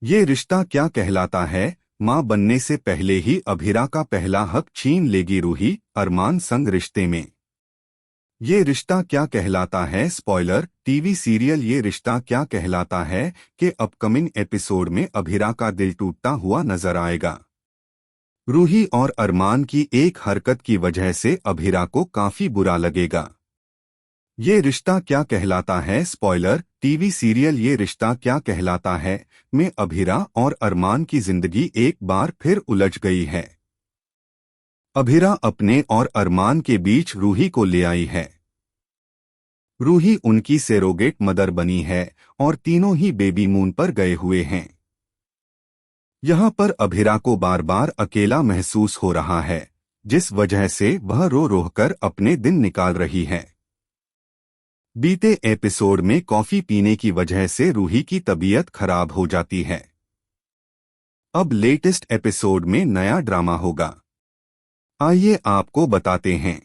ये रिश्ता क्या कहलाता है। मां बनने से पहले ही अभिरा का पहला हक छीन लेगी रूही अरमान संग रिश्ते में। ये रिश्ता क्या कहलाता है। स्पॉइलर, टीवी सीरियल ये रिश्ता क्या कहलाता है कि अपकमिंग एपिसोड में अभिरा का दिल टूटता हुआ नजर आएगा। रूही और अरमान की एक हरकत की वजह से अभिरा को काफी बुरा लगेगा। ये रिश्ता क्या कहलाता है। स्पॉइलर, टीवी सीरियल ये रिश्ता क्या कहलाता है में अभिरा और अरमान की जिंदगी एक बार फिर उलझ गई है। अभिरा अपने और अरमान के बीच रूही को ले आई है। रूही उनकी सेरोगेट मदर बनी है और तीनों ही बेबी मून पर गए हुए हैं। यहाँ पर अभिरा को बार बार अकेला महसूस हो रहा है, जिस वजह से वह रो रो कर अपने दिन निकाल रही है। बीते एपिसोड में कॉफी पीने की वजह से रूही की तबीयत खराब हो जाती है। अब लेटेस्ट एपिसोड में नया ड्रामा होगा। आइए आपको बताते हैं।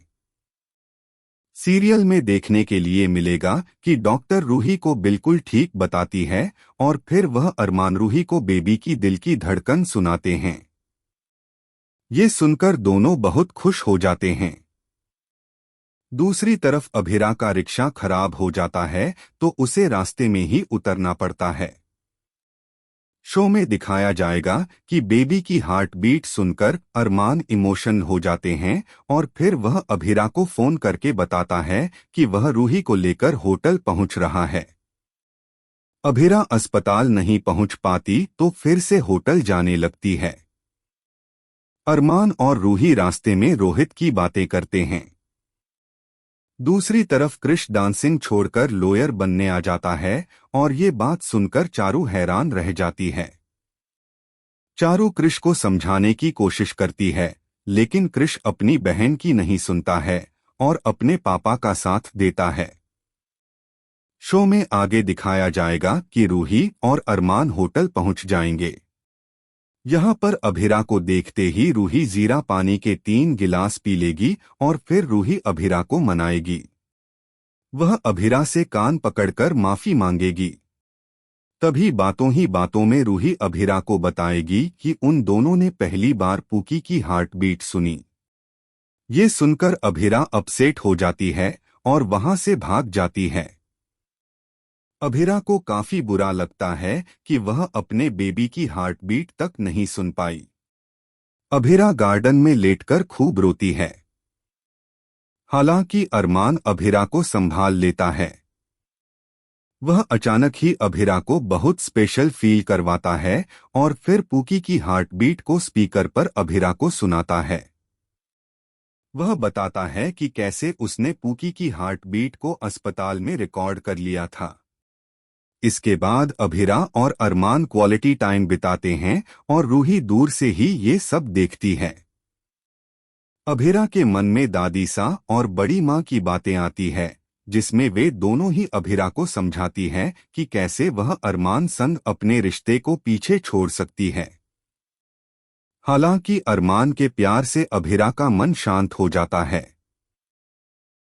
सीरियल में देखने के लिए मिलेगा कि डॉक्टर रूही को बिल्कुल ठीक बताती है और फिर वह अरमान रूही को बेबी की दिल की धड़कन सुनाते हैं। ये सुनकर दोनों बहुत खुश हो जाते हैं। दूसरी तरफ अभिरा का रिक्शा खराब हो जाता है तो उसे रास्ते में ही उतरना पड़ता है। शो में दिखाया जाएगा कि बेबी की हार्ट बीट सुनकर अरमान इमोशनल हो जाते हैं और फिर वह अभिरा को फोन करके बताता है कि वह रूही को लेकर होटल पहुंच रहा है। अभिरा अस्पताल नहीं पहुंच पाती तो फिर से होटल जाने लगती है। अरमान और रूही रास्ते में रोहित की बातें करते हैं। दूसरी तरफ क्रिश डांसिंग छोड़कर लॉयर बनने आ जाता है और ये बात सुनकर चारू हैरान रह जाती है। चारू क्रिश को समझाने की कोशिश करती है, लेकिन क्रिश अपनी बहन की नहीं सुनता है और अपने पापा का साथ देता है। शो में आगे दिखाया जाएगा कि रूही और अरमान होटल पहुंच जाएंगे। यहाँ पर अभिरा को देखते ही रूही जीरा पानी के 3 गिलास पी लेगी और फिर रूही अभिरा को मनाएगी। वह अभिरा से कान पकड़कर माफी मांगेगी। तभी बातों ही बातों में रूही अभिरा को बताएगी कि उन दोनों ने पहली बार पूकी की हार्ट बीट सुनी। ये सुनकर अभिरा अपसेट हो जाती है और वहां से भाग जाती है। अभिरा को काफी बुरा लगता है कि वह अपने बेबी की हार्ट बीट तक नहीं सुन पाई। अभिरा गार्डन में लेटकर खूब रोती है। हालांकि अरमान अभिरा को संभाल लेता है। वह अचानक ही अभिरा को बहुत स्पेशल फील करवाता है और फिर पूकी की हार्ट बीट को स्पीकर पर अभिरा को सुनाता है। वह बताता है कि कैसे उसने पूकी की हार्ट बीट को अस्पताल में रिकॉर्ड कर लिया था। इसके बाद अभिरा और अरमान क्वालिटी टाइम बिताते हैं और रूही दूर से ही ये सब देखती है। अभिरा के मन में दादी सा और बड़ी माँ की बातें आती है, जिसमें वे दोनों ही अभिरा को समझाती हैं कि कैसे वह अरमान संग अपने रिश्ते को पीछे छोड़ सकती है। हालांकि अरमान के प्यार से अभिरा का मन शांत हो जाता है।